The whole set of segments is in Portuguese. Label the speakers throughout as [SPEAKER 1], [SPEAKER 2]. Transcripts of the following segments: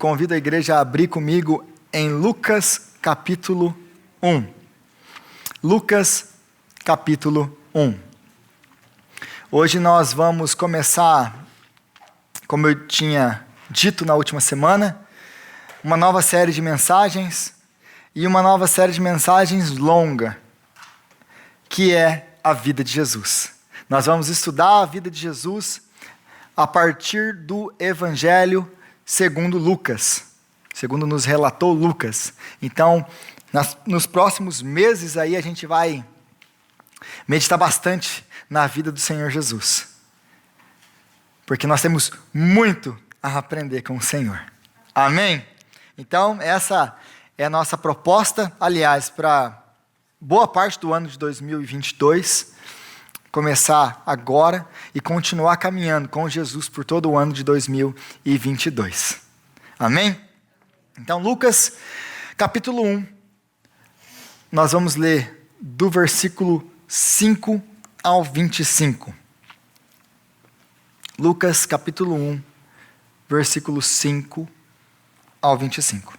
[SPEAKER 1] convido a igreja a abrir comigo em Lucas capítulo 1. Lucas capítulo 1. Hoje nós vamos começar, como eu tinha dito na última semana, uma nova série de mensagens e uma nova série de mensagens longa, que é a vida de Jesus. Nós vamos estudar a vida de Jesus a partir do Evangelho segundo Lucas, segundo nos relatou Lucas. Então, nos próximos meses aí a gente vai meditar bastante na vida do Senhor Jesus, porque nós temos muito a aprender com o Senhor. Amém? Então, essa é a nossa proposta, aliás, para boa parte do ano de 2022, começar agora e continuar caminhando com Jesus por todo o ano de 2022. Amém? Então, Lucas, capítulo 1, nós vamos ler do versículo 5 ao 25. Lucas, capítulo 1, versículo 5 ao 25.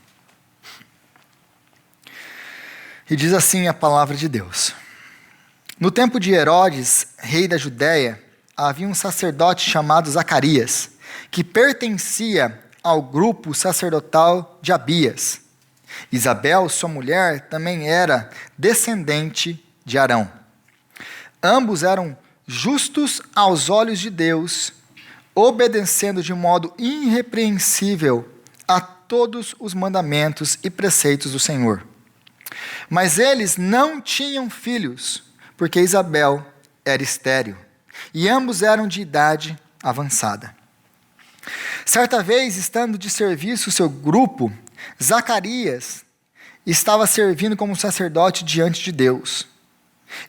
[SPEAKER 1] E diz assim a palavra de Deus. No tempo de Herodes, rei da Judéia, havia um sacerdote chamado Zacarias, que pertencia ao grupo sacerdotal de Abias. Isabel, sua mulher, também era descendente de Arão. Ambos eram justos aos olhos de Deus, obedecendo de modo irrepreensível a todos os mandamentos e preceitos do Senhor. Mas eles não tinham filhos, porque Isabel era estéril, e ambos eram de idade avançada. Certa vez, estando de serviço o seu grupo, Zacarias estava servindo como sacerdote diante de Deus.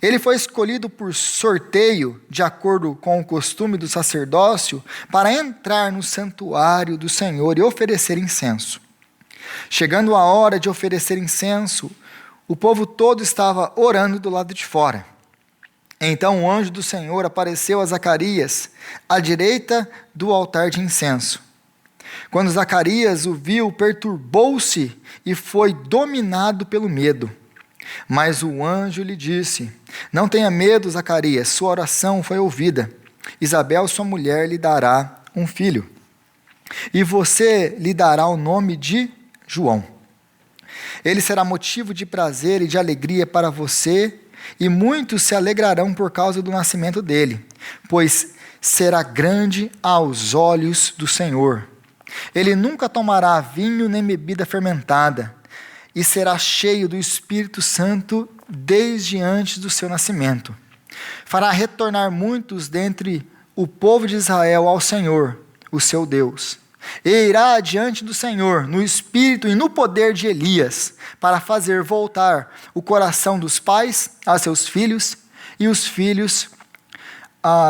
[SPEAKER 1] Ele foi escolhido por sorteio, de acordo com o costume do sacerdócio, para entrar no santuário do Senhor e oferecer incenso. Chegando a hora de oferecer incenso, o povo todo estava orando do lado de fora. Então o anjo do Senhor apareceu a Zacarias, à direita do altar de incenso. Quando Zacarias o viu, perturbou-se e foi dominado pelo medo. Mas o anjo lhe disse: Não tenha medo, Zacarias, sua oração foi ouvida. Isabel, sua mulher, lhe dará um filho. E você lhe dará o nome de João. Ele será motivo de prazer e de alegria para você, e muitos se alegrarão por causa do nascimento dele, pois será grande aos olhos do Senhor. Ele nunca tomará vinho nem bebida fermentada, e será cheio do Espírito Santo desde antes do seu nascimento. Fará retornar muitos dentre o povo de Israel ao Senhor, o seu Deus. E irá diante do Senhor no espírito e no poder de Elias, para fazer voltar o coração dos pais a seus filhos e os filhos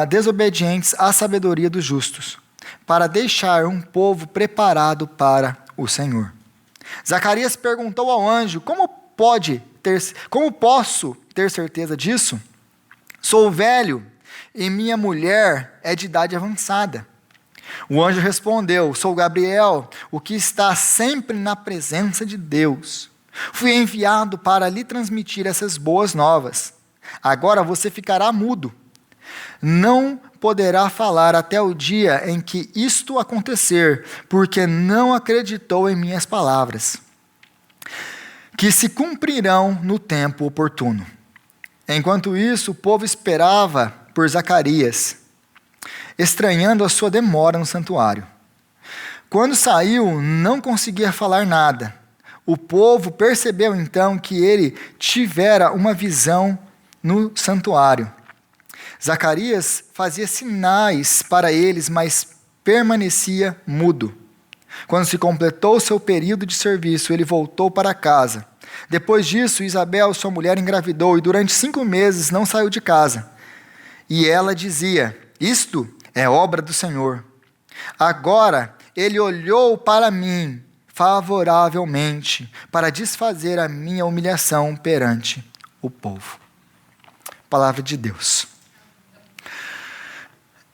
[SPEAKER 1] desobedientes à sabedoria dos justos, para deixar um povo preparado para o Senhor. Zacarias perguntou ao anjo: Como posso ter certeza disso? Sou velho e minha mulher é de idade avançada. O anjo respondeu: Sou Gabriel, o que está sempre na presença de Deus. Fui enviado para lhe transmitir essas boas novas. Agora você ficará mudo. Não poderá falar até o dia em que isto acontecer, porque não acreditou em minhas palavras, que se cumprirão no tempo oportuno. Enquanto isso, o povo esperava por Zacarias, estranhando a sua demora no santuário. Quando saiu, não conseguia falar nada. O povo percebeu então que ele tivera uma visão no santuário. Zacarias fazia sinais para eles, mas permanecia mudo. Quando se completou seu período de serviço, ele voltou para casa. Depois disso, Isabel, sua mulher, engravidou e durante 5 meses não saiu de casa. E ela dizia: Isto é obra do Senhor. Agora ele olhou para mim favoravelmente, para desfazer a minha humilhação perante o povo. Palavra de Deus.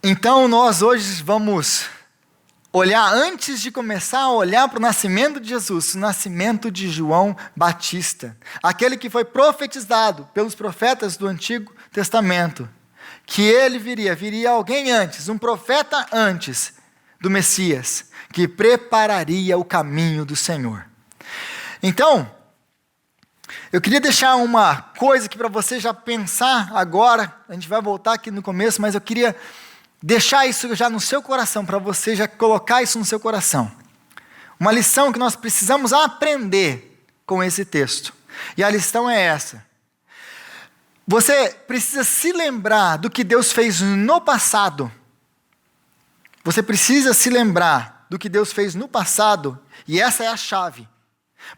[SPEAKER 1] Então nós hoje vamos olhar antes de começar a olhar para o nascimento de Jesus, o nascimento de João Batista, aquele que foi profetizado pelos profetas do Antigo Testamento, que ele viria alguém antes, um profeta antes do Messias, que prepararia o caminho do Senhor. Então, eu queria deixar uma coisa aqui para você já pensar agora, a gente vai voltar aqui no começo, mas eu queria deixar isso já no seu coração, para você já colocar isso no seu coração. Uma lição que nós precisamos aprender com esse texto. E a lição é essa. Você precisa se lembrar do que Deus fez no passado. Você precisa se lembrar do que Deus fez no passado, e essa é a chave,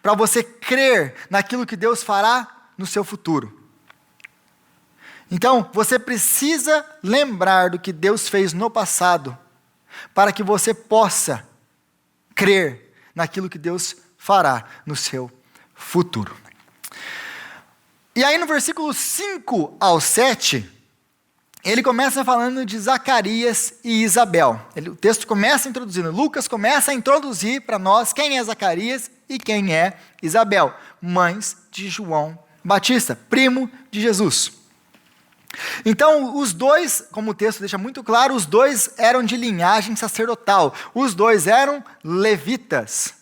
[SPEAKER 1] para você crer naquilo que Deus fará no seu futuro. Então, você precisa lembrar do que Deus fez no passado, para que você possa crer naquilo que Deus fará no seu futuro. E aí no versículo 5 ao 7, ele começa falando de Zacarias e Isabel. O texto começa introduzindo, Lucas começa a introduzir para nós quem é Zacarias e quem é Isabel, mães de João Batista, primo de Jesus. Então, os dois, como o texto deixa muito claro, os dois eram de linhagem sacerdotal, os dois eram levitas,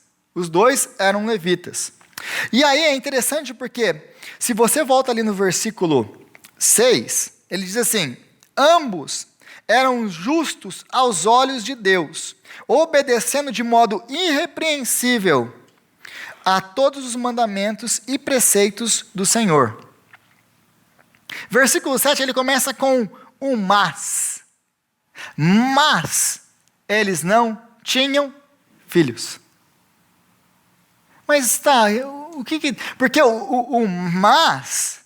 [SPEAKER 1] E aí é interessante porque, se você volta ali no versículo 6, ele diz assim, ambos eram justos aos olhos de Deus, obedecendo de modo irrepreensível a todos os mandamentos e preceitos do Senhor. Versículo 7, ele começa com um mas. Mas eles não tinham filhos. Mas tá, o que porque o mas,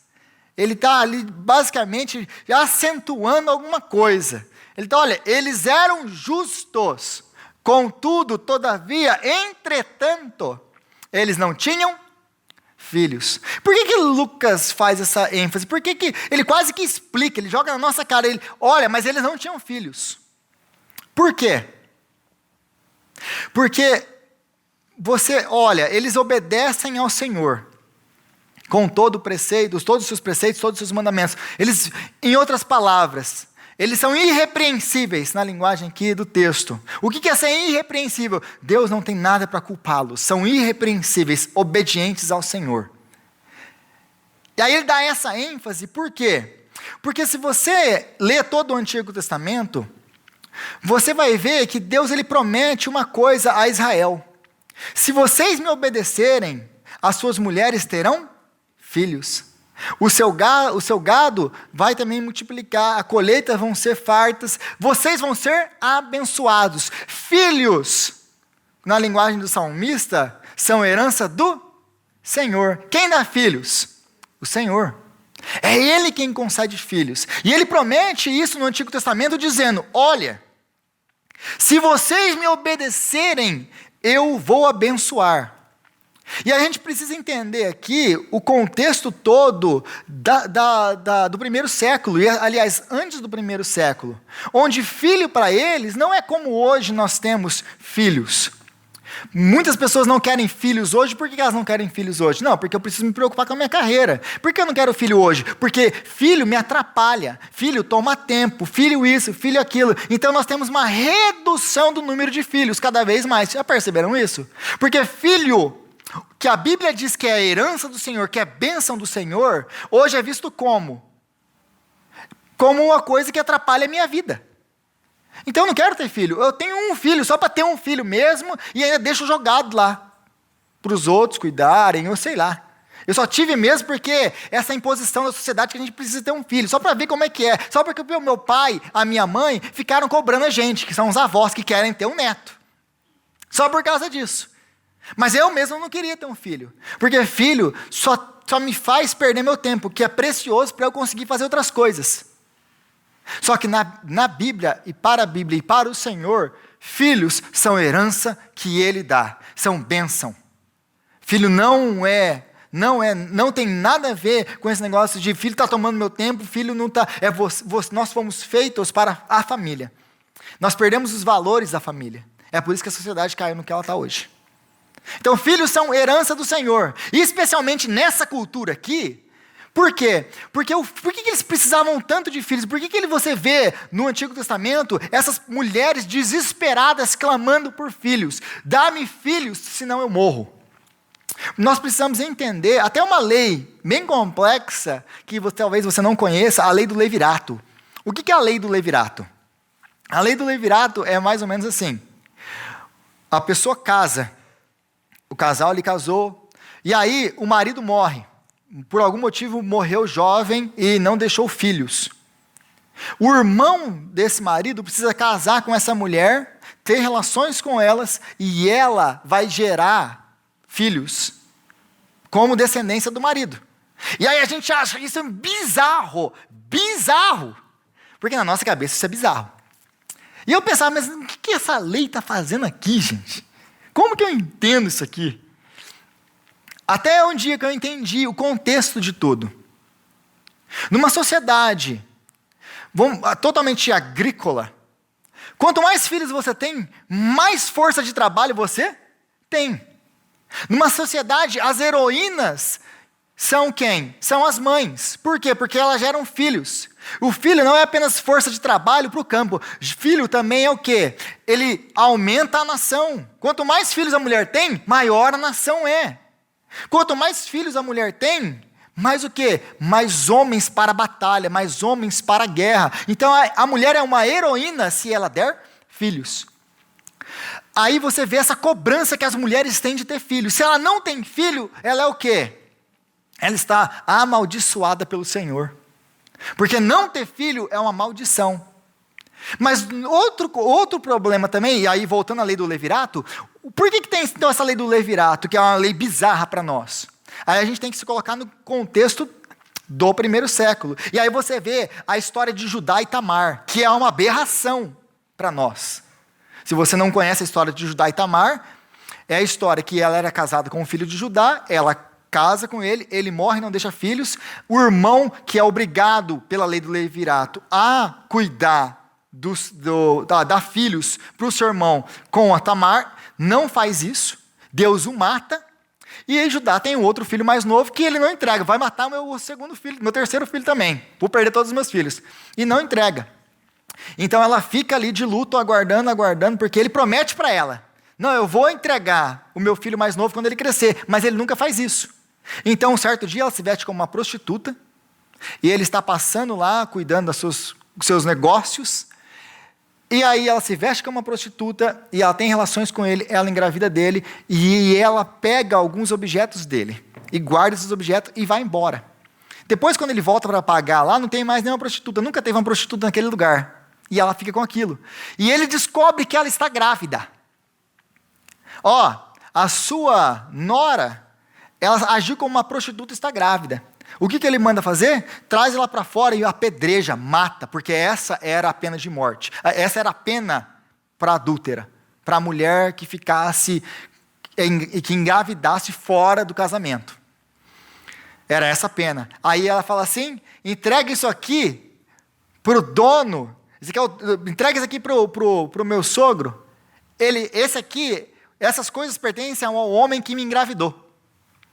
[SPEAKER 1] ele está ali basicamente acentuando alguma coisa. Ele está, olha, eles eram justos, contudo, todavia, entretanto, eles não tinham filhos. Por que Lucas faz essa ênfase? Por que ele quase que explica, ele joga na nossa cara, ele, olha, mas eles não tinham filhos. Por quê? Porque você, olha, eles obedecem ao Senhor, com todo o preceito, todos os seus preceitos, todos os seus mandamentos. Eles, em outras palavras, eles são irrepreensíveis na linguagem aqui do texto. O que é ser irrepreensível? Deus não tem nada para culpá-los. São irrepreensíveis, obedientes ao Senhor. E aí ele dá essa ênfase, por quê? Porque se você lê todo o Antigo Testamento, você vai ver que Deus ele promete uma coisa a Israel. Se vocês me obedecerem, as suas mulheres terão filhos. O seu gado vai também multiplicar, a colheita vão ser fartas, vocês vão ser abençoados. Filhos, na linguagem do salmista, são herança do Senhor. Quem dá filhos? O Senhor. É Ele quem concede filhos. E Ele promete isso no Antigo Testamento dizendo, olha, se vocês me obedecerem, eu vou abençoar. E a gente precisa entender aqui o contexto todo do primeiro século, e aliás, antes do primeiro século, onde filho para eles não é como hoje nós temos filhos. Muitas pessoas não querem filhos hoje. Por que elas não querem filhos hoje? Não, porque eu preciso me preocupar com a minha carreira. Por que eu não quero filho hoje? Porque filho me atrapalha, filho toma tempo, filho isso, filho aquilo. Então nós temos uma redução do número de filhos cada vez mais. Já perceberam isso? Porque filho, que a Bíblia diz que é a herança do Senhor, que é a bênção do Senhor, hoje é visto como uma coisa que atrapalha a minha vida. Então eu não quero ter filho, eu tenho um filho só para ter um filho mesmo, e ainda deixo jogado lá, para os outros cuidarem, ou sei lá. Eu só tive mesmo porque essa imposição da sociedade que a gente precisa ter um filho, só para ver como é que é, só porque o meu pai, a minha mãe, ficaram cobrando a gente, que são os avós que querem ter um neto, só por causa disso. Mas eu mesmo não queria ter um filho, porque filho só me faz perder meu tempo, que é precioso para eu conseguir fazer outras coisas. Só que na Bíblia e para o Senhor, filhos são herança que Ele dá, são bênção. Filho não tem nada a ver com esse negócio de filho está tomando meu tempo, filho não está. Nós fomos feitos para a família. Nós perdemos os valores da família. É por isso que a sociedade caiu no que ela está hoje. Então, filhos são herança do Senhor. E especialmente nessa cultura aqui. Por quê? Por que eles precisavam tanto de filhos? Por que você vê no Antigo Testamento essas mulheres desesperadas clamando por filhos? Dá-me filhos, senão eu morro. Nós precisamos entender, até uma lei bem complexa, que talvez você não conheça, a lei do levirato. O que é a lei do levirato? A lei do levirato é mais ou menos assim. A pessoa casa, o casal ele casou, e aí o marido morre. Por algum motivo morreu jovem e não deixou filhos. O irmão desse marido precisa casar com essa mulher, ter relações com elas, e ela vai gerar filhos como descendência do marido. E aí a gente acha isso bizarro, porque na nossa cabeça isso é bizarro. E eu pensava, mas o que essa lei está fazendo aqui, gente? Como que eu entendo isso aqui? Até um dia que eu entendi o contexto de tudo. Numa sociedade totalmente agrícola, quanto mais filhos você tem, mais força de trabalho você tem. Numa sociedade, as heroínas são quem? São as mães. Por quê? Porque elas geram filhos. O filho não é apenas força de trabalho para o campo. Filho também é o quê? Ele aumenta a nação. Quanto mais filhos a mulher tem, maior a nação é. Quanto mais filhos a mulher tem, mais o quê? Mais homens para a batalha, mais homens para a guerra. Então a mulher é uma heroína se ela der filhos. Aí você vê essa cobrança que as mulheres têm de ter filhos. Se ela não tem filho, ela é o quê? Ela está amaldiçoada pelo Senhor. Porque não ter filho é uma maldição. Mas outro problema também, e aí voltando à lei do levirato, por que tem então essa lei do levirato, que é uma lei bizarra para nós? Aí a gente tem que se colocar no contexto do primeiro século. E aí você vê a história de Judá e Tamar, que é uma aberração para nós. Se você não conhece a história de Judá e Tamar, é a história que ela era casada com o filho de Judá, ela casa com ele, ele morre, não deixa filhos, o irmão que é obrigado pela lei do levirato a cuidar dar filhos para o seu irmão com a Tamar, não faz isso, Deus o mata, e aí Judá tem um outro filho mais novo que ele não entrega, vai matar o meu segundo filho, meu terceiro filho também, vou perder todos os meus filhos, e não entrega. Então ela fica ali de luto, aguardando, porque ele promete para ela, não, eu vou entregar o meu filho mais novo quando ele crescer, mas ele nunca faz isso. Então um certo dia ela se veste como uma prostituta, e ele está passando lá, cuidando dos seus negócios, e aí ela se veste como uma prostituta, e ela tem relações com ele, ela engravida dele, e ela pega alguns objetos dele, e guarda esses objetos e vai embora. Depois, quando ele volta para pagar lá, não tem mais nenhuma prostituta, nunca teve uma prostituta naquele lugar, e ela fica com aquilo. E ele descobre que ela está grávida. A sua nora, ela agiu como uma prostituta e está grávida. O que ele manda fazer? Traz ela para fora e apedreja, mata, porque essa era a pena de morte. Essa era a pena para a adúltera, para a mulher que que engravidasse fora do casamento. Era essa a pena. Aí ela fala assim, entrega isso aqui para o dono, entrega isso aqui para o meu sogro. Essas coisas pertencem ao homem que me engravidou.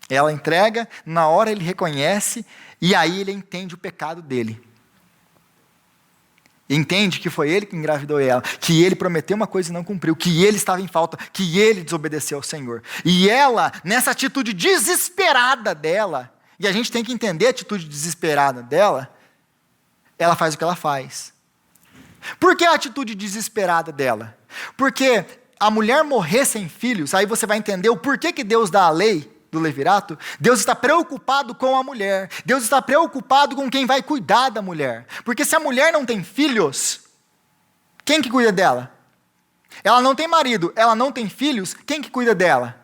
[SPEAKER 1] Ela entrega, na hora ele reconhece, e aí ele entende o pecado dele. Entende que foi ele que engravidou ela, que ele prometeu uma coisa e não cumpriu, que ele estava em falta, que ele desobedeceu ao Senhor. E ela, nessa atitude desesperada dela, e a gente tem que entender a atitude desesperada dela, ela faz o que ela faz. Por que a atitude desesperada dela? Porque a mulher morrer sem filhos, aí você vai entender o porquê que Deus dá a lei do levirato. Deus está preocupado com a mulher. Deus está preocupado com quem vai cuidar da mulher. Porque se a mulher não tem filhos, quem que cuida dela? Ela não tem marido, ela não tem filhos, quem que cuida dela?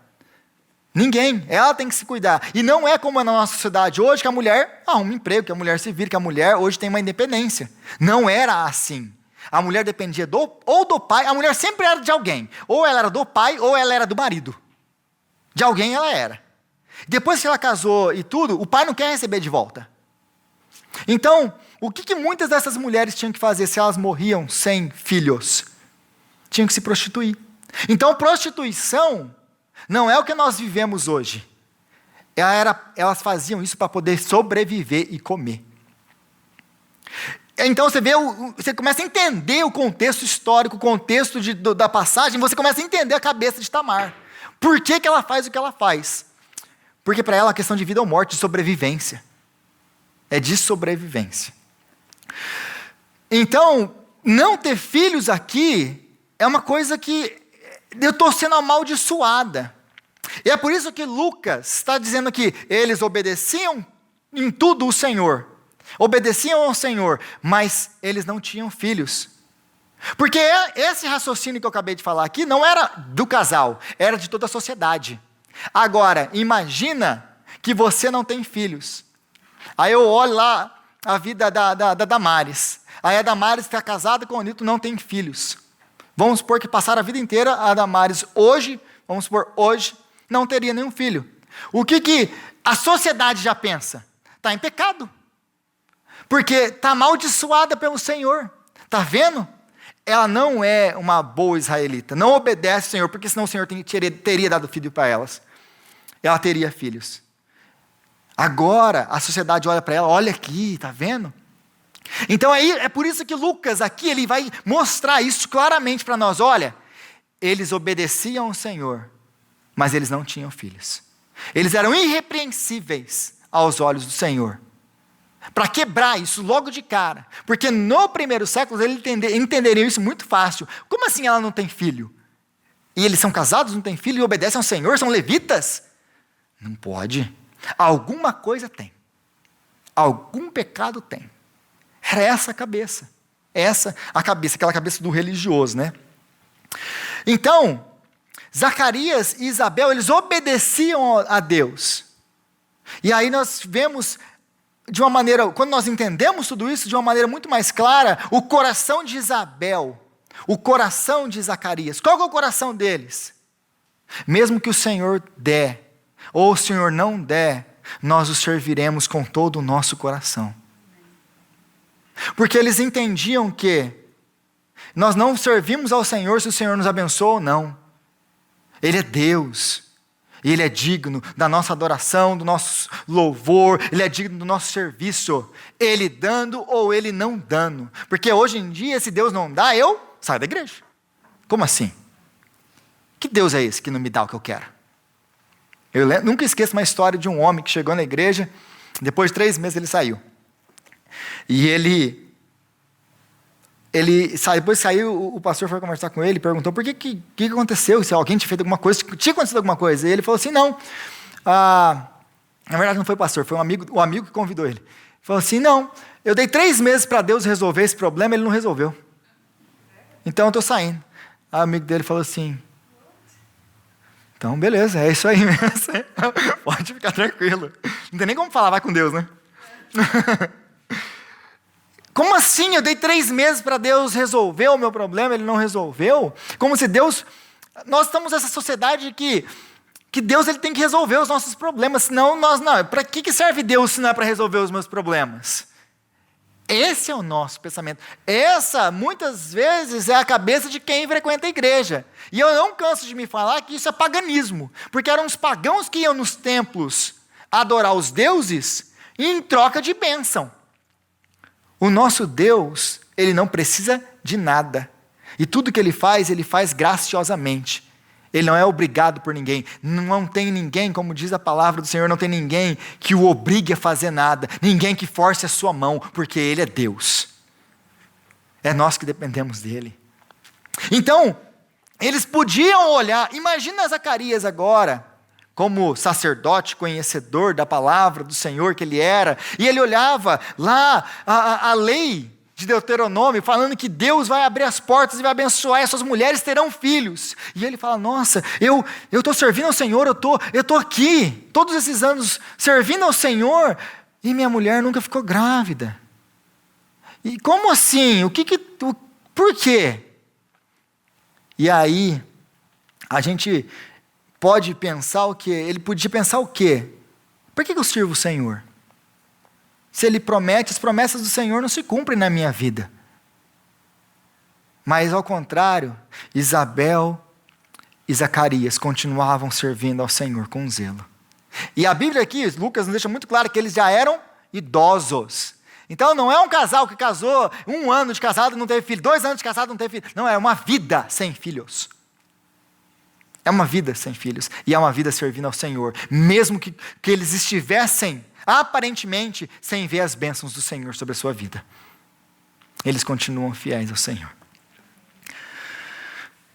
[SPEAKER 1] Ninguém, ela tem que se cuidar. E não é como na nossa sociedade hoje, que a mulher arruma um emprego, que a mulher se vira, que a mulher hoje tem uma independência. Não era assim. A mulher dependia ou do pai, a mulher sempre era de alguém. Ou ela era do pai, ou ela era do marido. De alguém ela era. Depois que ela casou e tudo, o pai não quer receber de volta. Então, o que muitas dessas mulheres tinham que fazer se elas morriam sem filhos? Tinham que se prostituir. Então, prostituição não é o que nós vivemos hoje. Elas faziam isso para poder sobreviver e comer. Então você começa a entender o contexto histórico, o contexto da passagem, você começa a entender a cabeça de Tamar. Por que ela faz o que ela faz? Porque para ela é uma questão de vida ou morte, de sobrevivência. É de sobrevivência. Então, não ter filhos aqui é uma coisa que eu estou sendo amaldiçoada. E é por isso que Lucas está dizendo aqui, eles obedeciam em tudo o Senhor. Obedeciam ao Senhor, mas eles não tinham filhos. Porque esse raciocínio que eu acabei de falar aqui não era do casal, era de toda a sociedade. Agora, imagina que você não tem filhos. Aí eu olho lá a vida da Damares. Aí a Damares está casada com o Nilton, não tem filhos. Vamos supor que passaram a vida inteira, a Damares hoje, não teria nenhum filho. O que a sociedade já pensa? Está em pecado. Porque está amaldiçoada pelo Senhor. Está vendo? Ela não é uma boa israelita. Não obedece ao Senhor, porque senão o Senhor teria dado filho para elas. Ela teria filhos. Agora, a sociedade olha para ela, olha aqui, está vendo? Então aí, é por isso que Lucas aqui, ele vai mostrar isso claramente para nós. Olha, eles obedeciam ao Senhor, mas eles não tinham filhos. Eles eram irrepreensíveis aos olhos do Senhor. Para quebrar isso logo de cara. Porque no primeiro século eles entenderiam isso muito fácil. Como assim ela não tem filho? E eles são casados, não têm filho e obedecem ao Senhor, são levitas? Não pode. Alguma coisa tem. Algum pecado tem. Era essa a cabeça. Aquela cabeça do religioso, né? Então, Zacarias e Isabel, eles obedeciam a Deus. E aí nós vemos de uma maneira, quando nós entendemos tudo isso de uma maneira muito mais clara, o coração de Isabel, o coração de Zacarias. Qual é o coração deles? Mesmo que o Senhor der, ou o Senhor não der, nós o serviremos com todo o nosso coração. Porque eles entendiam que nós não servimos ao Senhor se o Senhor nos abençoa ou não. Ele é Deus. E Ele é digno da nossa adoração, do nosso louvor, Ele é digno do nosso serviço. Ele dando ou Ele não dando. Porque hoje em dia, se Deus não dá, eu saio da igreja. Como assim? Que Deus é esse que não me dá o que eu quero? Eu nunca esqueço uma história de um homem que chegou na igreja, depois de 3 meses ele saiu. E depois saiu, o pastor foi conversar com ele, perguntou por que aconteceu, se alguém tinha feito alguma coisa, tinha acontecido alguma coisa. E ele falou assim, não, na verdade não foi o pastor, foi o amigo que convidou ele. Ele falou assim, não, eu dei 3 meses para Deus resolver esse problema, Ele não resolveu. Então eu estou saindo. Aí o amigo dele falou assim, então beleza, é isso aí mesmo, pode ficar tranquilo. Não tem nem como falar, vai com Deus, né? Como assim? Eu dei 3 meses para Deus resolver o meu problema, Ele não resolveu? Como se Deus... Nós estamos nessa sociedade que Deus ele tem que resolver os nossos problemas, senão nós não. Para que serve Deus se não é para resolver os meus problemas? Esse é o nosso pensamento. Essa, muitas vezes, é a cabeça de quem frequenta a igreja. E eu não canso de me falar que isso é paganismo, porque eram os pagãos que iam nos templos adorar os deuses em troca de bênção. O nosso Deus, Ele não precisa de nada. E tudo que Ele faz graciosamente. Ele não é obrigado por ninguém. Não tem ninguém, como diz a palavra do Senhor, não tem ninguém que o obrigue a fazer nada. Ninguém que force a sua mão, porque Ele é Deus. É nós que dependemos dEle. Então, eles podiam olhar. Imagina Zacarias agora, como sacerdote, conhecedor da palavra do Senhor que ele era, e ele olhava lá a lei de Deuteronômio, falando que Deus vai abrir as portas e vai abençoar, e essas mulheres terão filhos, e ele fala, nossa, eu estou servindo ao Senhor, eu estou aqui, todos esses anos servindo ao Senhor, e minha mulher nunca ficou grávida, e como assim, por quê? E aí, a gente pode pensar o quê? Ele podia pensar o quê? Por que eu sirvo o Senhor? Se Ele promete, as promessas do Senhor não se cumprem na minha vida. Mas ao contrário, Isabel e Zacarias continuavam servindo ao Senhor com zelo. E a Bíblia aqui, Lucas nos deixa muito claro que eles já eram idosos. Então não é um casal que casou 1 ano de casado e não teve filho, 2 anos de casado e não teve filho. Não, é uma vida sem filhos. É uma vida sem filhos. E é uma vida servindo ao Senhor. Mesmo que eles estivessem, aparentemente, sem ver as bênçãos do Senhor sobre a sua vida. Eles continuam fiéis ao Senhor.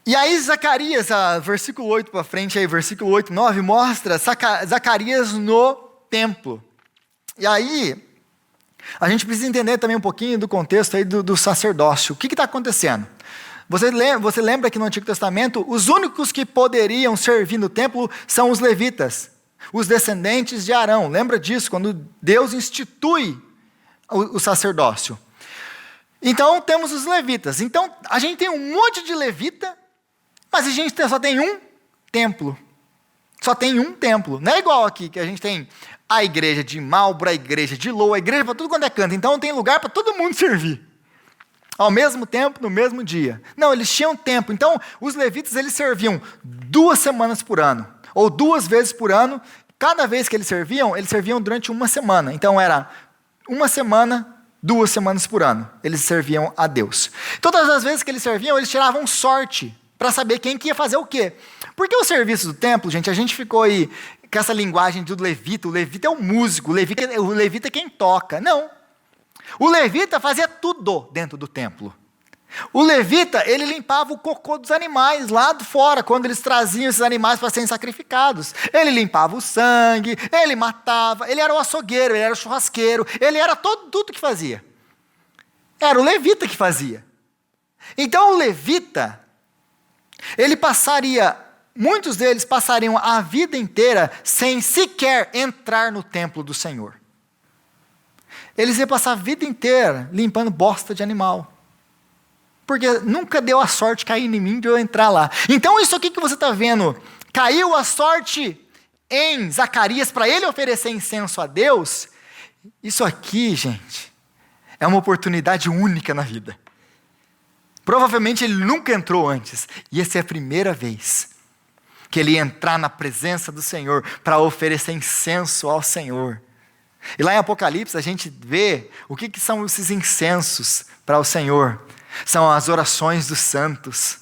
[SPEAKER 1] E aí Zacarias, versículo 8 para frente, aí, versículo 8, 9, mostra Zacarias no templo. E aí, a gente precisa entender também um pouquinho do contexto aí do sacerdócio. O que está acontecendo? Você lembra que no Antigo Testamento, os únicos que poderiam servir no templo são os levitas, os descendentes de Arão. Lembra disso, quando Deus institui o sacerdócio. Então, temos os levitas. Então, a gente tem um monte de levita, mas a gente só tem um templo. Só tem um templo. Não é igual aqui, que a gente tem a igreja de Marlboro, a igreja de Low, a igreja para tudo quanto é canto. Então, tem lugar para todo mundo servir. Ao mesmo tempo, no mesmo dia. Não, eles tinham tempo. Então, os levitas, eles serviam 2 semanas por ano. Ou 2 vezes por ano. Cada vez que eles serviam durante 1 semana. Então, era 1 semana, 2 semanas por ano. Eles serviam a Deus. Todas as vezes que eles serviam, eles tiravam sorte para saber quem que ia fazer o quê. Porque o serviço do templo, gente, a gente ficou aí com essa linguagem do levita. O levita é o músico, o levita é quem toca. Não. O levita fazia tudo dentro do templo. O levita, ele limpava o cocô dos animais lá de fora, quando eles traziam esses animais para serem sacrificados. Ele limpava o sangue, ele matava, ele era o açougueiro, ele era o churrasqueiro, ele era tudo que fazia. Era o levita que fazia. Então o levita, muitos deles passariam a vida inteira sem sequer entrar no templo do Senhor. Eles iam passar a vida inteira limpando bosta de animal. Porque nunca deu a sorte cair em mim de eu entrar lá. Então isso aqui que você está vendo, caiu a sorte em Zacarias para ele oferecer incenso a Deus. Isso aqui, gente, é uma oportunidade única na vida. Provavelmente ele nunca entrou antes. E essa é a primeira vez que ele ia entrar na presença do Senhor para oferecer incenso ao Senhor. E lá em Apocalipse a gente vê o que são esses incensos para o Senhor. São as orações dos santos.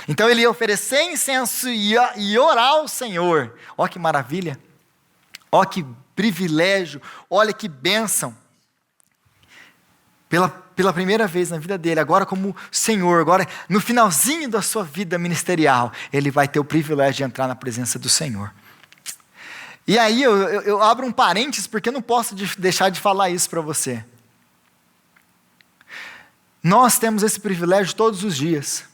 [SPEAKER 1] Então ele ia oferecer incenso e orar ao Senhor. Olha que maravilha. Olha que privilégio. Olha que bênção. Pela primeira vez na vida dele, agora como Senhor, agora no finalzinho da sua vida ministerial, ele vai ter o privilégio de entrar na presença do Senhor. E aí eu abro um parênteses, porque eu não posso deixar de falar isso para você. Nós temos esse privilégio todos os dias.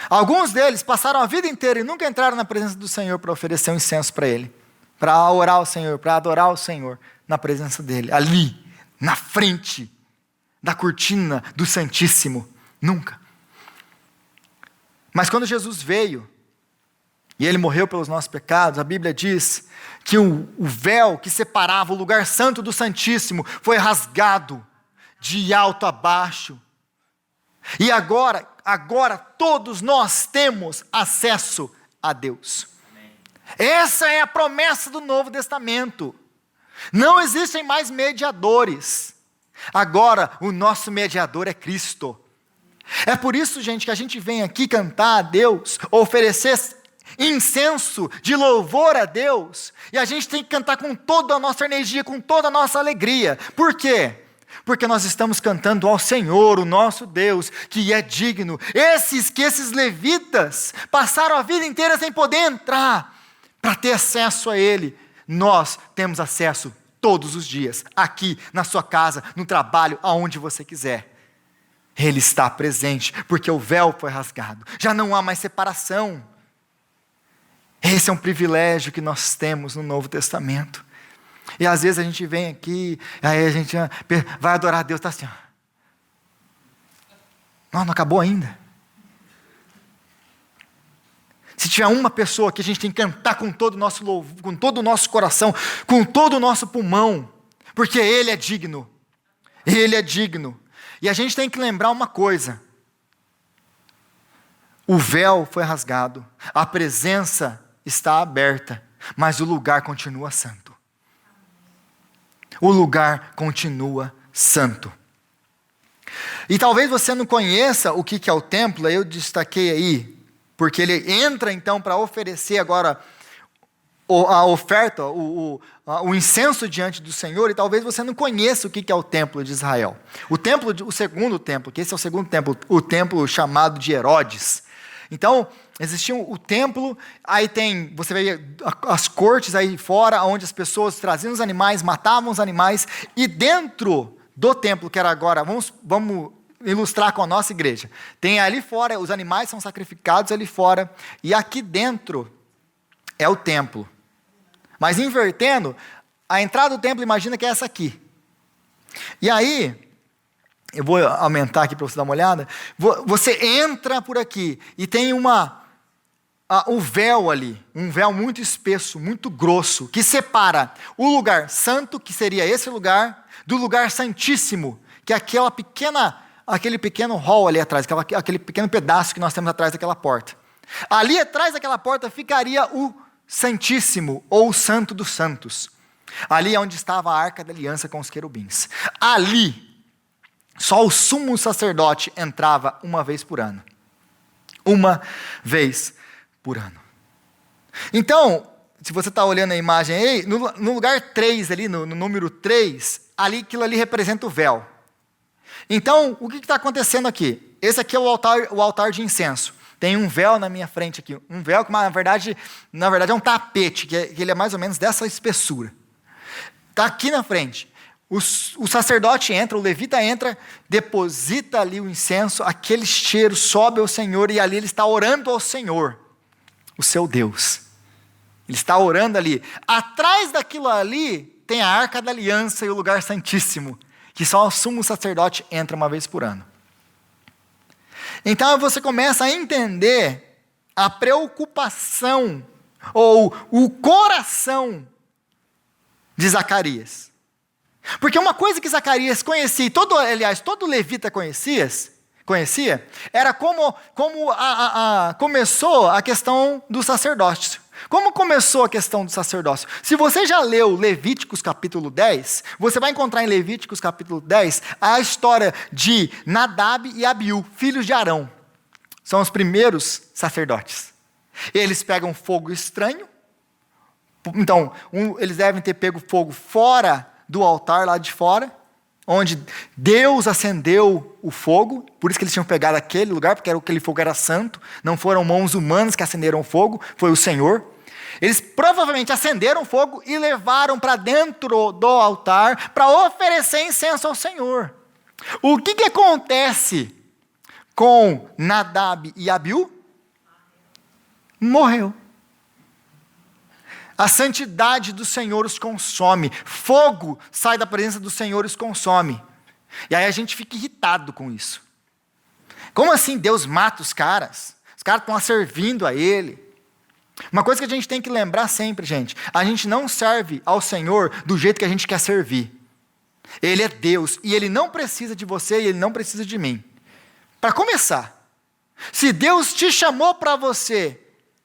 [SPEAKER 1] Alguns deles passaram a vida inteira e nunca entraram na presença do Senhor para oferecer um incenso para Ele, para orar ao Senhor, para adorar ao Senhor na presença dEle, ali, na frente da cortina do Santíssimo. Nunca. Mas quando Jesus veio, e Ele morreu pelos nossos pecados, a Bíblia diz que o véu que separava o lugar santo do Santíssimo foi rasgado de alto a baixo. E agora todos nós temos acesso a Deus. Amém. Essa é a promessa do Novo Testamento. Não existem mais mediadores. Agora o nosso mediador é Cristo. É por isso, gente, que a gente vem aqui cantar a Deus, oferecer incenso de louvor a Deus, e a gente tem que cantar com toda a nossa energia, com toda a nossa alegria. Por quê? Porque nós estamos cantando ao Senhor, o nosso Deus, que é digno. Esses levitas passaram a vida inteira sem poder entrar, para ter acesso a Ele. Nós temos acesso todos os dias, aqui, na sua casa, no trabalho, aonde você quiser. Ele está presente, porque o véu foi rasgado. Já não há mais separação. Esse é um privilégio que nós temos no Novo Testamento. E às vezes a gente vem aqui, aí a gente vai adorar a Deus, está assim, ó. Não acabou ainda. Se tiver uma pessoa que a gente tem que cantar com todo o nosso louvor, com todo o nosso coração, com todo o nosso pulmão, porque Ele é digno. Ele é digno. E a gente tem que lembrar uma coisa. O véu foi rasgado, a presença está aberta, mas o lugar continua santo. O lugar continua santo. E talvez você não conheça o que é o templo, eu destaquei aí, porque ele entra então para oferecer agora a oferta, o incenso diante do Senhor, e talvez você não conheça o que é o templo de Israel. O segundo templo, que esse é o segundo templo, o templo chamado de Herodes. Então, existia o templo, aí você vê as cortes aí fora, onde as pessoas traziam os animais, matavam os animais, e dentro do templo, que era agora, vamos ilustrar com a nossa igreja, tem ali fora, os animais são sacrificados ali fora, e aqui dentro é o templo. Mas invertendo, a entrada do templo, imagina que é essa aqui. E aí, eu vou aumentar aqui para você dar uma olhada. Você entra por aqui e tem um véu ali, um véu muito espesso, muito grosso, que separa o lugar santo, que seria esse lugar, do lugar santíssimo, que é aquele pequeno hall ali atrás, aquele pequeno pedaço que nós temos atrás daquela porta. Ali atrás daquela porta ficaria o Santíssimo, ou o Santo dos Santos. Ali é onde estava a Arca da Aliança com os querubins. Ali, só o sumo sacerdote entrava uma vez por ano. Uma vez por ano. Então, se você está olhando a imagem aí, no lugar 3 ali, no número 3, aquilo ali representa o véu. Então, o que está acontecendo aqui? Esse aqui é o altar de incenso. Tem um véu na minha frente aqui. Um véu que, na verdade é um tapete, que ele é mais ou menos dessa espessura. Está aqui na frente. O sacerdote entra, o levita entra, deposita ali o incenso, aquele cheiro sobe ao Senhor, e ali ele está orando ao Senhor, o seu Deus. Ele está orando ali. Atrás daquilo ali, tem a Arca da Aliança e o lugar santíssimo, que só o sumo sacerdote entra uma vez por ano. Então você começa a entender a preocupação, ou o coração de Zacarias. Porque uma coisa que Zacarias conhecia, e todo levita conhecia, era como começou a questão do sacerdócio. Como começou a questão do sacerdócio? Se você já leu Levíticos capítulo 10, você vai encontrar em Levíticos capítulo 10 a história de Nadab e Abiú, filhos de Arão. São os primeiros sacerdotes. Eles pegam fogo estranho. Então, eles devem ter pego fogo fora do altar, lá de fora, onde Deus acendeu o fogo, por isso que eles tinham pegado aquele lugar, porque aquele fogo era santo, não foram mãos humanas que acenderam o fogo, foi o Senhor. Eles provavelmente acenderam o fogo e levaram para dentro do altar para oferecer incenso ao Senhor. O que acontece com Nadab e Abiú? Morreu. A santidade do Senhor os consome. Fogo sai da presença do Senhor e os consome. E aí a gente fica irritado com isso. Como assim Deus mata os caras? Os caras estão lá servindo a Ele. Uma coisa que a gente tem que lembrar sempre, gente. A gente não serve ao Senhor do jeito que a gente quer servir. Ele é Deus. E Ele não precisa de você e Ele não precisa de mim. Para começar, se Deus te chamou para você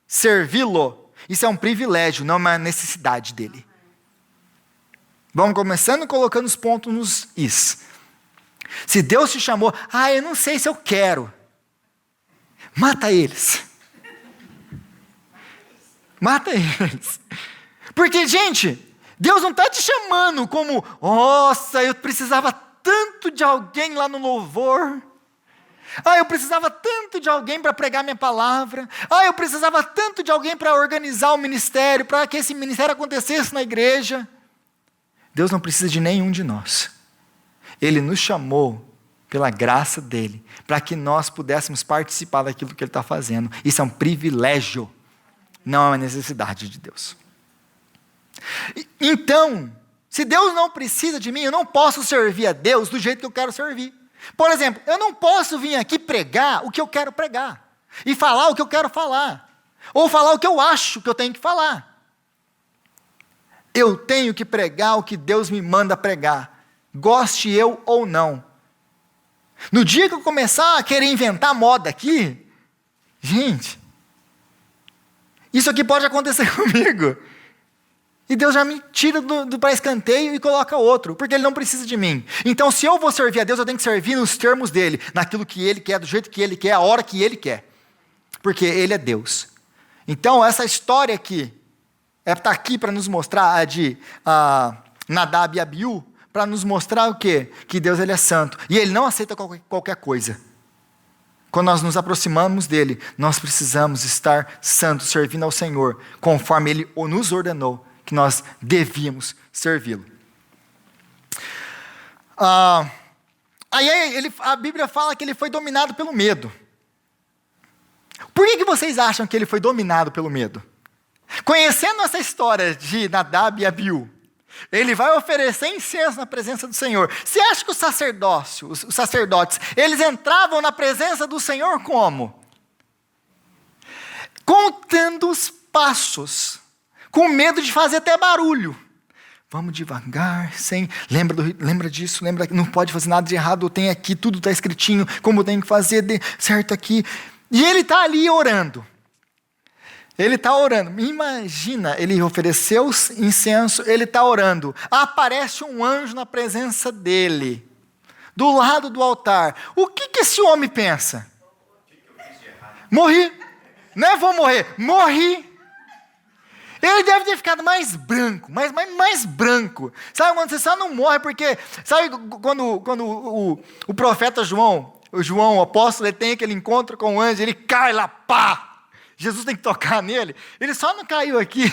[SPEAKER 1] servi-lo, isso é um privilégio, não é uma necessidade dele. Vamos começando colocando os pontos nos is. Se Deus te chamou, eu não sei se eu quero. Mata eles. Mata eles. Porque, gente, Deus não está te chamando como, nossa, eu precisava tanto de alguém lá no louvor. Eu precisava tanto de alguém para pregar minha palavra. Eu precisava tanto de alguém para organizar o ministério, para que esse ministério acontecesse na igreja. Deus não precisa de nenhum de nós. Ele nos chamou pela graça dele, para que nós pudéssemos participar daquilo que ele está fazendo. Isso é um privilégio, não é uma necessidade de Deus. Então, se Deus não precisa de mim, eu não posso servir a Deus do jeito que eu quero servir. Por exemplo, eu não posso vir aqui pregar o que eu quero pregar, e falar o que eu quero falar, ou falar o que eu acho que eu tenho que falar. Eu tenho que pregar o que Deus me manda pregar, goste eu ou não. No dia que eu começar a querer inventar moda aqui, Gente, isso aqui pode acontecer comigo. E Deus já me tira para escanteio e coloca outro, porque Ele não precisa de mim. Então, se eu vou servir a Deus, eu tenho que servir nos termos dEle, naquilo que Ele quer, do jeito que Ele quer, a hora que Ele quer. Porque Ele é Deus. Então, essa história aqui, está aqui para nos mostrar, a de Nadab e Abiú, para nos mostrar o quê? Que Deus Ele é santo. E Ele não aceita qualquer coisa. Quando nós nos aproximamos dEle, nós precisamos estar santos, servindo ao Senhor, conforme Ele nos ordenou que nós devíamos servi-lo. Aí a Bíblia fala que ele foi dominado pelo medo. Por que vocês acham que ele foi dominado pelo medo? Conhecendo essa história de Nadab e Abiú, ele vai oferecer incenso na presença do Senhor. Você acha que os sacerdotes, eles entravam na presença do Senhor como? Contando os passos, com medo de fazer até barulho. Vamos devagar, lembra disso, lembra que não pode fazer nada de errado, tem aqui, tudo está escritinho, como tem que fazer, certo aqui. E ele está ali orando. Ele está orando. Imagina, ele ofereceu incenso, ele está orando. Aparece um anjo na presença dele, do lado do altar. O que esse homem pensa? Morri. Não é vou morrer, morri. Ele deve ter ficado mais branco, mais branco. Sabe quando você só não morre porque... Sabe quando o profeta João, o apóstolo, ele tem aquele encontro com o anjo, ele cai lá, pá! Jesus tem que tocar nele. Ele só não caiu aqui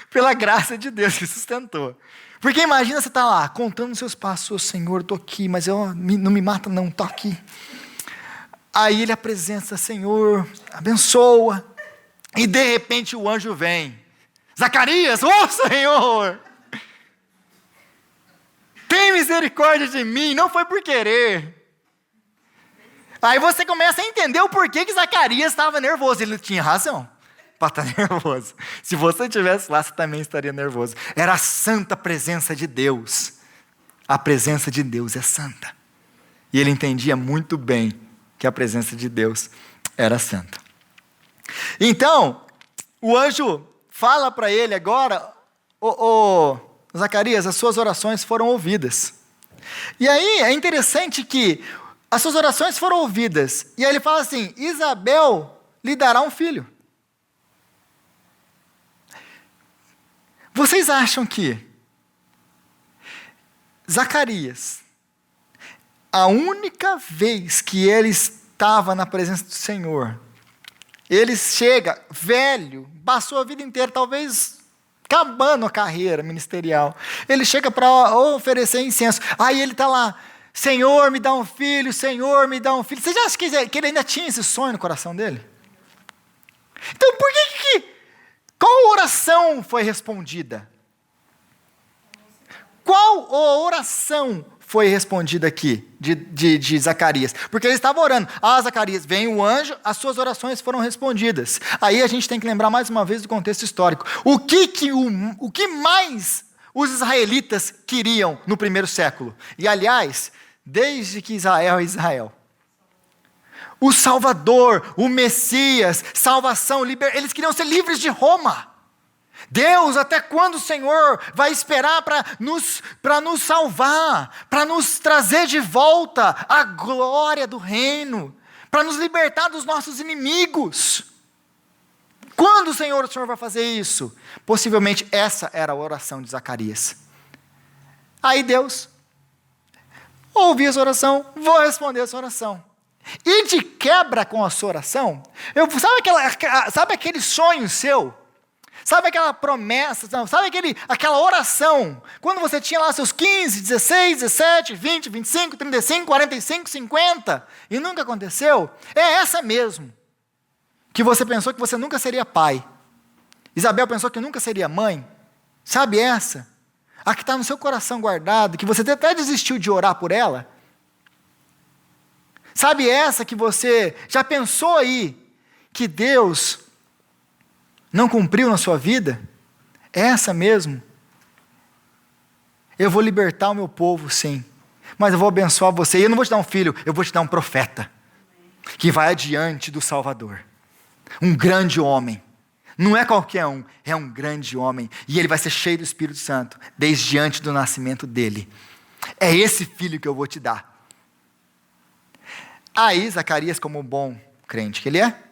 [SPEAKER 1] pela graça de Deus que sustentou. Porque imagina você estar lá, contando seus passos, Senhor, estou aqui, mas não me mata não, estou aqui. Aí ele apresenta, Senhor, abençoa. E de repente o anjo vem. Zacarias, Senhor, tem misericórdia de mim, não foi por querer. Aí você começa a entender o porquê que Zacarias estava nervoso. Ele tinha razão para estar nervoso. Se você estivesse lá, você também estaria nervoso. Era a santa presença de Deus. A presença de Deus é santa. E ele entendia muito bem que a presença de Deus era santa. Então, o anjo fala para ele agora, Zacarias, as suas orações foram ouvidas. E aí é interessante que as suas orações foram ouvidas. E aí ele fala assim, Isabel lhe dará um filho. Vocês acham que Zacarias, a única vez que ele estava na presença do Senhor, ele chega velho, passou a vida inteira, talvez acabando a carreira ministerial. Ele chega para oferecer incenso. Aí ele está lá, Senhor, me dá um filho, Senhor, me dá um filho. Você já acha que ele ainda tinha esse sonho no coração dele? Então por qual oração foi respondida? Qual oração foi respondida aqui, de Zacarias? Porque ele estava orando. Zacarias, vem o anjo, as suas orações foram respondidas. Aí a gente tem que lembrar mais uma vez do contexto histórico. O que mais os israelitas queriam no primeiro século? E aliás, desde que Israel é Israel. O Salvador, o Messias, salvação, eles queriam ser livres de Roma. Deus, até quando o Senhor vai esperar para nos salvar, para nos trazer de volta a glória do reino, para nos libertar dos nossos inimigos? Quando o Senhor vai fazer isso? Possivelmente essa era a oração de Zacarias. Aí Deus, ouvi essa oração, vou responder essa oração. E de quebra com a sua oração, sabe aquele sonho seu? Sabe aquela promessa, sabe aquela oração, quando você tinha lá seus 15, 16, 17, 20, 25, 35, 45, 50, e nunca aconteceu? É essa mesmo, que você pensou que você nunca seria pai. Isabel pensou que nunca seria mãe. Sabe essa? A que está no seu coração guardado, que você até desistiu de orar por ela. Sabe essa que você já pensou aí, que Deus não cumpriu na sua vida? Essa mesmo. Eu vou libertar o meu povo, sim. Mas eu vou abençoar você. E eu não vou te dar um filho, eu vou te dar um profeta. que vai adiante do Salvador. Um grande homem. Não é qualquer um, é um grande homem. E ele vai ser cheio do Espírito Santo, desde antes do nascimento dele. É esse filho que eu vou te dar. Aí, Zacarias, como bom crente que ele é.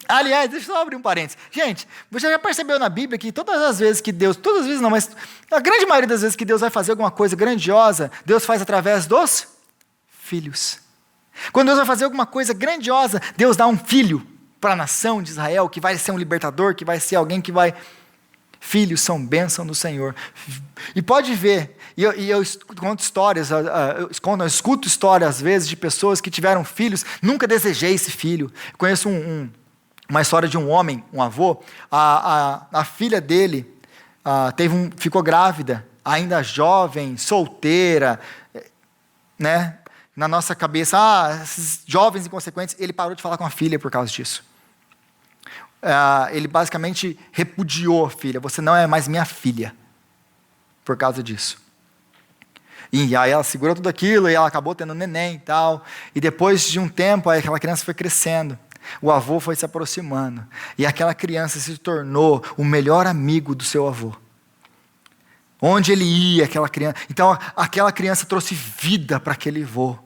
[SPEAKER 1] Aliás, deixa eu só abrir um parênteses. Gente, você já percebeu na Bíblia que todas as vezes que Deus, todas as vezes não, mas a grande maioria das vezes que Deus vai fazer alguma coisa grandiosa, Deus faz através dos filhos. Quando Deus vai fazer alguma coisa grandiosa, Deus dá um filho para a nação de Israel, que vai ser um libertador, que vai ser alguém que vai... Filhos são bênção do Senhor. E pode ver, eu conto histórias, eu escuto histórias às vezes de pessoas que tiveram filhos, nunca desejei esse filho. Eu conheço uma história de um homem, um avô, a filha dele ficou grávida, ainda jovem, solteira, né? Na nossa cabeça, esses jovens inconsequentes, ele parou de falar com a filha por causa disso. Ele basicamente repudiou a filha. Você não é mais minha filha. Por causa disso. E aí ela segurou tudo aquilo e ela acabou tendo neném e tal. E depois de um tempo, aí aquela criança foi crescendo. O avô foi se aproximando. E aquela criança se tornou o melhor amigo do seu avô. Onde ele ia, aquela criança. Então, aquela criança trouxe vida para aquele avô.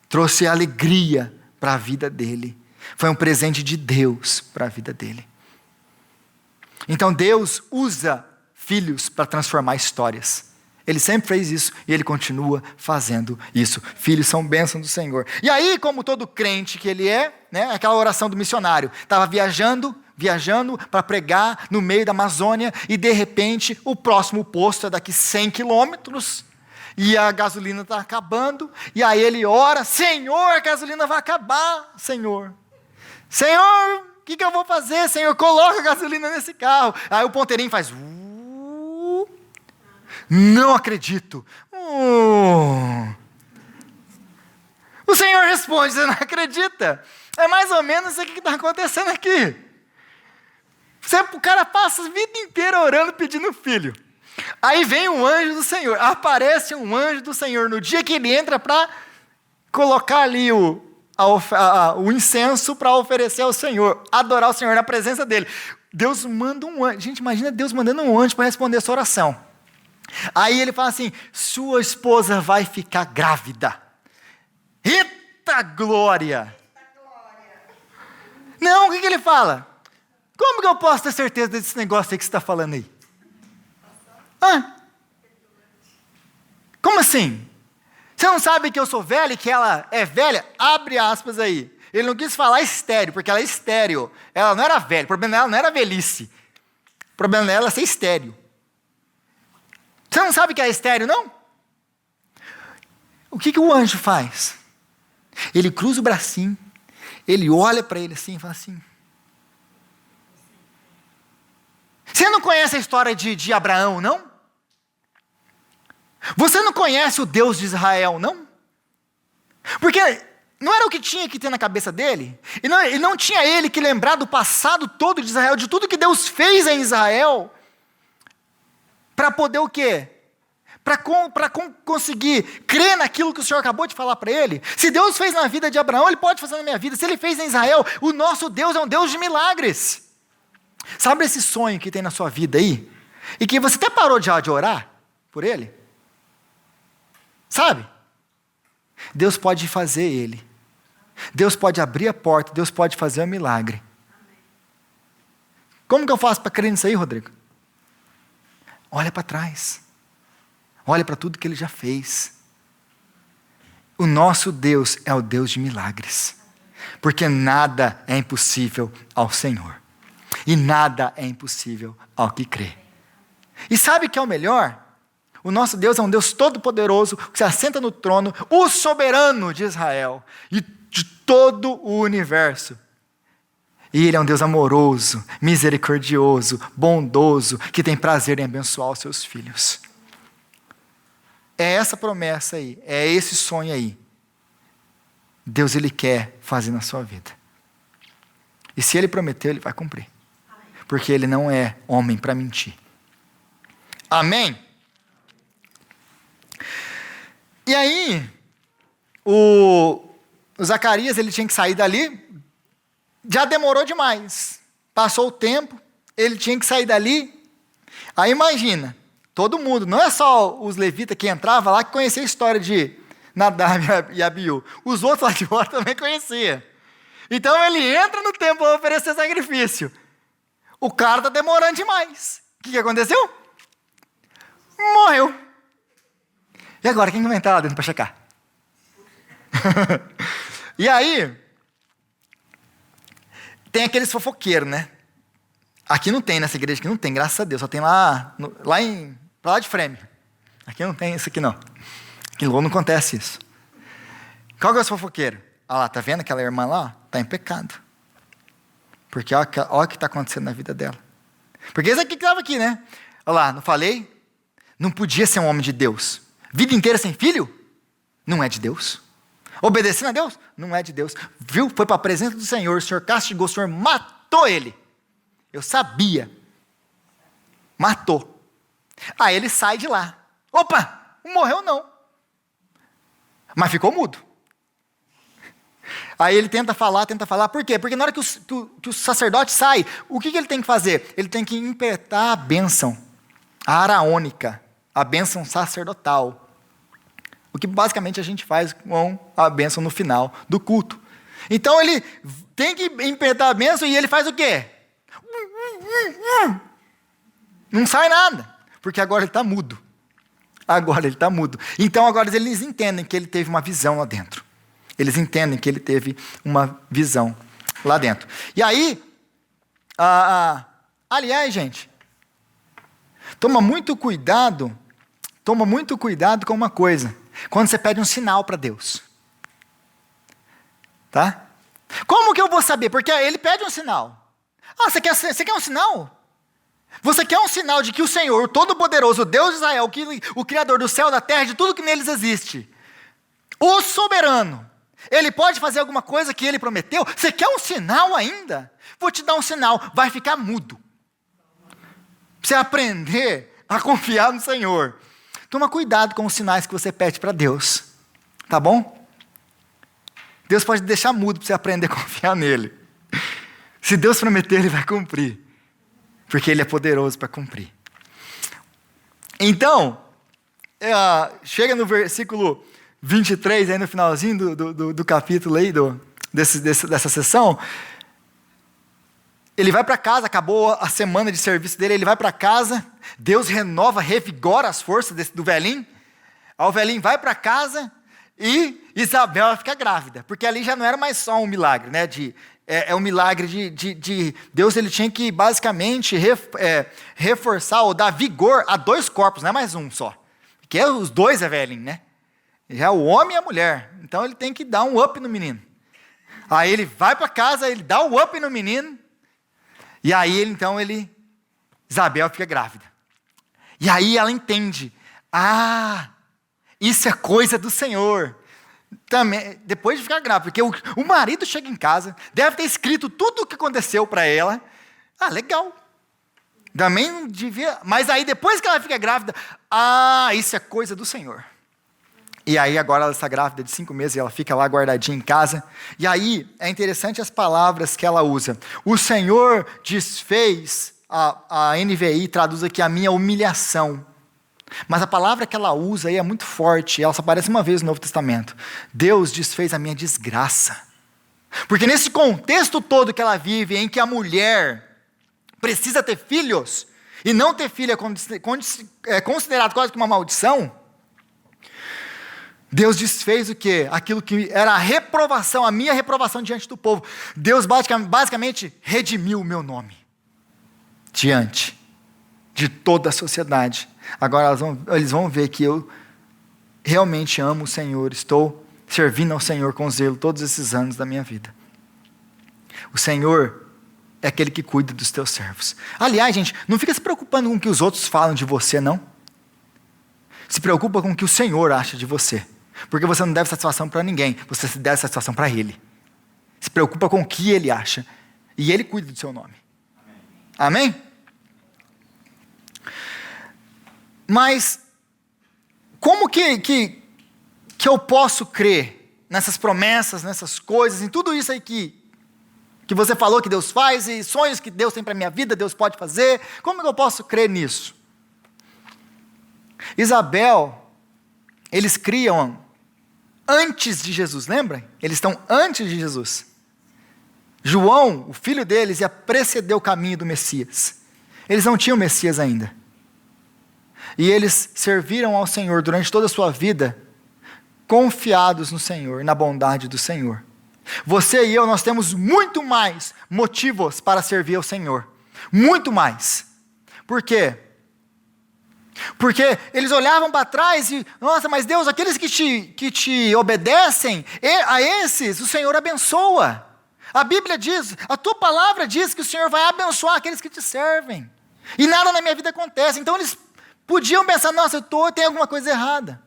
[SPEAKER 1] Trouxe alegria para a vida dele. Foi um presente de Deus para a vida dele. Então Deus usa filhos para transformar histórias. Ele sempre fez isso e ele continua fazendo isso. Filhos são bênção do Senhor. E aí, como todo crente que ele é, né, aquela oração do missionário, estava viajando para pregar no meio da Amazônia e de repente o próximo posto é daqui 100 quilômetros. E a gasolina está acabando. E aí ele ora, Senhor, a gasolina vai acabar, Senhor. Senhor, o que eu vou fazer? Senhor, coloca gasolina nesse carro. Aí o ponteirinho faz... Não acredito. O Senhor responde, você não acredita? É mais ou menos isso que está acontecendo aqui. O cara passa a vida inteira orando, pedindo filho. Aí vem um anjo do Senhor. Aparece um anjo do Senhor no dia que ele entra para colocar ali o incenso para oferecer ao Senhor, adorar o Senhor na presença dele. Deus manda um anjo. Gente, imagina Deus mandando um anjo para responder essa oração. Aí ele fala assim, sua esposa vai ficar grávida. Eita glória! Não, o que ele fala? Como que eu posso ter certeza desse negócio aí que você está falando aí? Como assim? Você não sabe que eu sou velho e que ela é velha? Abre aspas aí. Ele não quis falar estéreo, porque ela é estéreo. Ela não era velha, o problema dela não era velhice. O problema dela é ser estéreo. Você não sabe que é estéreo, não? O que o anjo faz? Ele cruza o bracinho, ele olha para ele assim e fala assim... Você não conhece a história de Abraão, não? Você não conhece o Deus de Israel, não? Porque não era o que tinha que ter na cabeça dele. E não tinha ele que lembrar do passado todo de Israel, de tudo que Deus fez em Israel. Para poder o quê? Para conseguir crer naquilo que o Senhor acabou de falar para ele. Se Deus fez na vida de Abraão, Ele pode fazer na minha vida. Se Ele fez em Israel, o nosso Deus é um Deus de milagres. Sabe esse sonho que tem na sua vida aí? E que você até parou de orar por ele? Sabe? Deus pode fazer ele. Deus pode abrir a porta, Deus pode fazer um milagre. Como que eu faço para crer nisso aí, Rodrigo? Olha para trás. Olha para tudo que ele já fez. O nosso Deus é o Deus de milagres. Porque nada é impossível ao Senhor. E nada é impossível ao que crê. E sabe o que é o melhor? O nosso Deus é um Deus todo-poderoso, que se assenta no trono, o soberano de Israel e de todo o universo. E Ele é um Deus amoroso, misericordioso, bondoso, que tem prazer em abençoar os seus filhos. É essa promessa aí, é esse sonho aí. Deus, Ele quer fazer na sua vida. E se Ele prometeu, Ele vai cumprir. Porque Ele não é homem para mentir. Amém? E aí, o Zacarias ele tinha que sair dali, já demorou demais. Passou o tempo, ele tinha que sair dali. Aí imagina, todo mundo, não é só os levitas que entravam lá que conhecia a história de Nadab e Abiú. Os outros lá de fora também conheciam. Então ele entra no templo para oferecer sacrifício. O cara está demorando demais. O que aconteceu? Morreu. E agora, quem vai entrar lá dentro para checar? E aí, tem aqueles fofoqueiros, né? Aqui não tem, nessa igreja aqui não tem, graças a Deus. Só tem lá pra lá de frente. Aqui não tem isso aqui não. Aqui não acontece isso. Qual que é os fofoqueiros? Olha lá, tá vendo aquela irmã lá? Está em pecado. Porque olha o que está acontecendo na vida dela. Porque esse aqui que estava aqui, né? Olha lá, não falei? Não podia ser um homem de Deus. Vida inteira sem filho? Não é de Deus. Obedecendo a Deus? Não é de Deus. Viu? Foi para a presença do Senhor, o Senhor castigou, o Senhor matou ele. Eu sabia. Matou. Aí ele sai de lá. Opa, não morreu não. Mas ficou mudo. Aí ele tenta falar. Por quê? Porque na hora que o sacerdote sai, o que ele tem que fazer? Ele tem que impetrar a bênção, a araônica, a bênção sacerdotal. O que basicamente a gente faz com a bênção no final do culto. Então ele tem que impetrar a bênção e ele faz o quê? Não sai nada, porque agora ele está mudo. Então agora eles entendem que ele teve uma visão lá dentro. Eles entendem que ele teve uma visão lá dentro. E aí, aliás, gente, toma muito cuidado com uma coisa. Quando você pede um sinal para Deus. Tá? Como que eu vou saber? Porque ele pede um sinal. Você quer um sinal? Você quer um sinal de que o Senhor, o Todo-Poderoso, o Deus de Israel, o Criador do céu, da terra, de tudo que neles existe, o soberano, ele pode fazer alguma coisa que ele prometeu? Você quer um sinal ainda? Vou te dar um sinal, vai ficar mudo. Pra você aprender a confiar no Senhor. Toma cuidado com os sinais que você pede para Deus. Tá bom? Deus pode deixar mudo para você aprender a confiar nele. Se Deus prometer, ele vai cumprir. Porque ele é poderoso para cumprir. Então, chega no versículo 23, aí no finalzinho do capítulo aí, dessa sessão, ele vai para casa, acabou a semana de serviço dele, ele vai para casa, Deus renova, revigora as forças do velhinho, aí o velhinho vai para casa e Isabel fica grávida, porque ali já não era mais só um milagre, né, um milagre de Deus, ele tinha que basicamente reforçar ou dar vigor a dois corpos, não é mais um só, porque os dois é velhinho, né? Já é o homem e a mulher. Então ele tem que dar um up no menino. Aí ele vai para casa, ele dá o up no menino. E aí Isabel fica grávida. E aí ela entende. Isso é coisa do Senhor. Também, depois de ficar grávida, porque o marido chega em casa, deve ter escrito tudo o que aconteceu para ela. Legal. Também não devia. Mas aí depois que ela fica grávida, isso é coisa do Senhor. E aí agora ela está grávida de 5 meses e ela fica lá guardadinha em casa. E aí é interessante as palavras que ela usa. O Senhor desfez, a NVI traduz aqui a minha humilhação. Mas a palavra que ela usa aí é muito forte. Ela só aparece uma vez no Novo Testamento. Deus desfez a minha desgraça. Porque nesse contexto todo que ela vive, em que a mulher precisa ter filhos, e não ter filho é considerado quase que uma maldição, Deus desfez o quê? Aquilo que era a reprovação, a minha reprovação diante do povo. Deus basicamente redimiu o meu nome diante de toda a sociedade. Agora eles vão ver que eu realmente amo o Senhor, estou servindo ao Senhor com zelo todos esses anos da minha vida. O Senhor é aquele que cuida dos teus servos. Aliás, gente, não fica se preocupando com o que os outros falam de você, não. Se preocupa com o que o Senhor acha de você. Porque você não deve satisfação para ninguém, você deve satisfação para Ele. Se preocupa com o que Ele acha. E Ele cuida do seu nome. Amém? Mas, como que eu posso crer nessas promessas, nessas coisas, em tudo isso aí que você falou que Deus faz, e sonhos que Deus tem para a minha vida, Deus pode fazer, como que eu posso crer nisso? Isabel, eles criam antes de Jesus, lembra? Eles estão antes de Jesus. João, o filho deles, ia preceder o caminho do Messias. Eles não tinham Messias ainda. E eles serviram ao Senhor durante toda a sua vida, confiados no Senhor, na bondade do Senhor. Você e eu, nós temos muito mais motivos para servir ao Senhor. Muito mais. Por quê? Porque eles olhavam para trás e, nossa, mas Deus, aqueles que te obedecem, a esses o Senhor abençoa. A Bíblia diz, a tua palavra diz que o Senhor vai abençoar aqueles que te servem. E nada na minha vida acontece. Então eles podiam pensar, nossa, tem alguma coisa errada.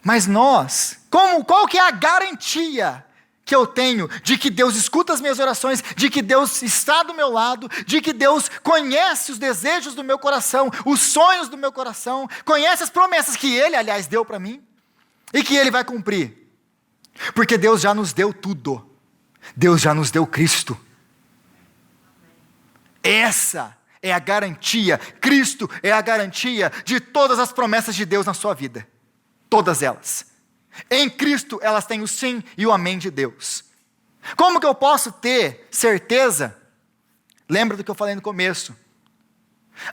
[SPEAKER 1] Mas nós, qual que é a garantia que eu tenho de que Deus escuta as minhas orações, de que Deus está do meu lado, de que Deus conhece os desejos do meu coração, os sonhos do meu coração, conhece as promessas que Ele, aliás, deu para mim, e que Ele vai cumprir? Porque Deus já nos deu tudo. Deus já nos deu Cristo. Essa é a garantia, Cristo é a garantia de todas as promessas de Deus na sua vida. Todas elas. Em Cristo elas têm o sim e o amém de Deus. Como que eu posso ter certeza? Lembra do que eu falei no começo.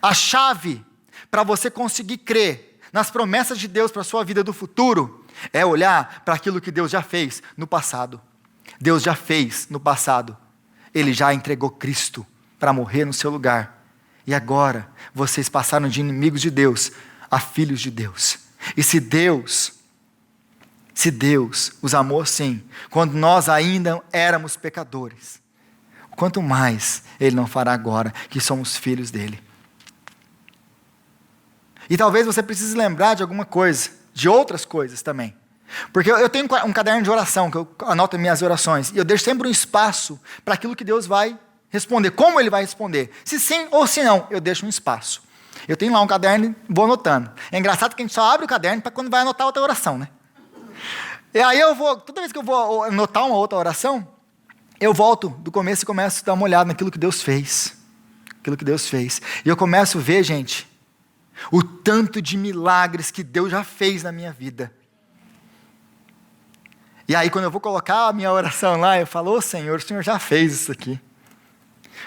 [SPEAKER 1] A chave para você conseguir crer nas promessas de Deus para a sua vida do futuro é olhar para aquilo que Deus já fez no passado. Deus já fez no passado. Ele já entregou Cristo para morrer no seu lugar. E agora vocês passaram de inimigos de Deus a filhos de Deus. E se Deus os amou assim, quando nós ainda éramos pecadores, quanto mais Ele não fará agora que somos filhos dEle. E talvez você precise lembrar de alguma coisa, de outras coisas também. Porque eu tenho um caderno de oração, que eu anoto minhas orações, e eu deixo sempre um espaço para aquilo que Deus vai responder, como Ele vai responder. Se sim ou se não, eu deixo um espaço. Eu tenho lá um caderno e vou anotando. É engraçado que a gente só abre o caderno para quando vai anotar outra oração, né? E aí toda vez que eu vou anotar uma outra oração, eu volto do começo e começo a dar uma olhada naquilo que Deus fez. Aquilo que Deus fez. E eu começo a ver, gente, o tanto de milagres que Deus já fez na minha vida. E aí quando eu vou colocar a minha oração lá, eu falo, Senhor, o Senhor já fez isso aqui.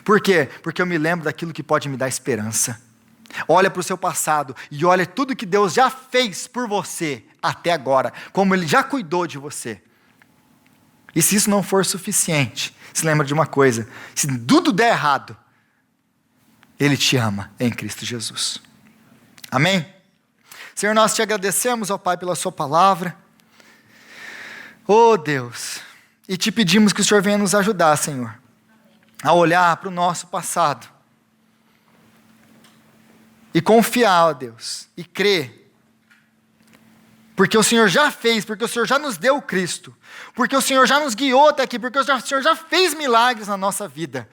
[SPEAKER 1] Por quê? Porque eu me lembro daquilo que pode me dar esperança. Olha para o seu passado e olha tudo que Deus já fez por você até agora, como Ele já cuidou de você. E se isso não for suficiente, se lembra de uma coisa, se tudo der errado, Ele te ama em Cristo Jesus. Amém? Senhor, nós te agradecemos, ó Pai, pela sua palavra. Oh Deus, e te pedimos que o Senhor venha nos ajudar, Senhor, a olhar para o nosso passado e confiar, ó Deus, e crer, porque o Senhor já fez, porque o Senhor já nos deu Cristo, porque o Senhor já nos guiou até aqui, porque o Senhor já fez milagres na nossa vida.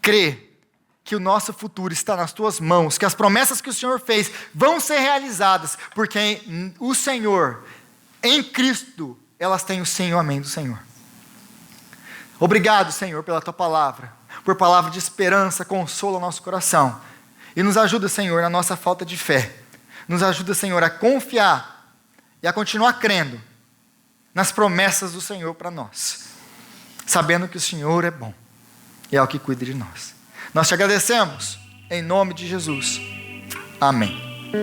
[SPEAKER 1] Crer que o nosso futuro está nas tuas mãos, que as promessas que o Senhor fez vão ser realizadas, porque o Senhor, em Cristo, elas têm o sim e o amém do Senhor. Obrigado, Senhor, pela tua palavra, por palavra de esperança, consola o nosso coração. E nos ajuda, Senhor, na nossa falta de fé. Nos ajuda, Senhor, a confiar e a continuar crendo nas promessas do Senhor para nós, sabendo que o Senhor é bom e é o que cuida de nós. Nós te agradecemos, em nome de Jesus. Amém.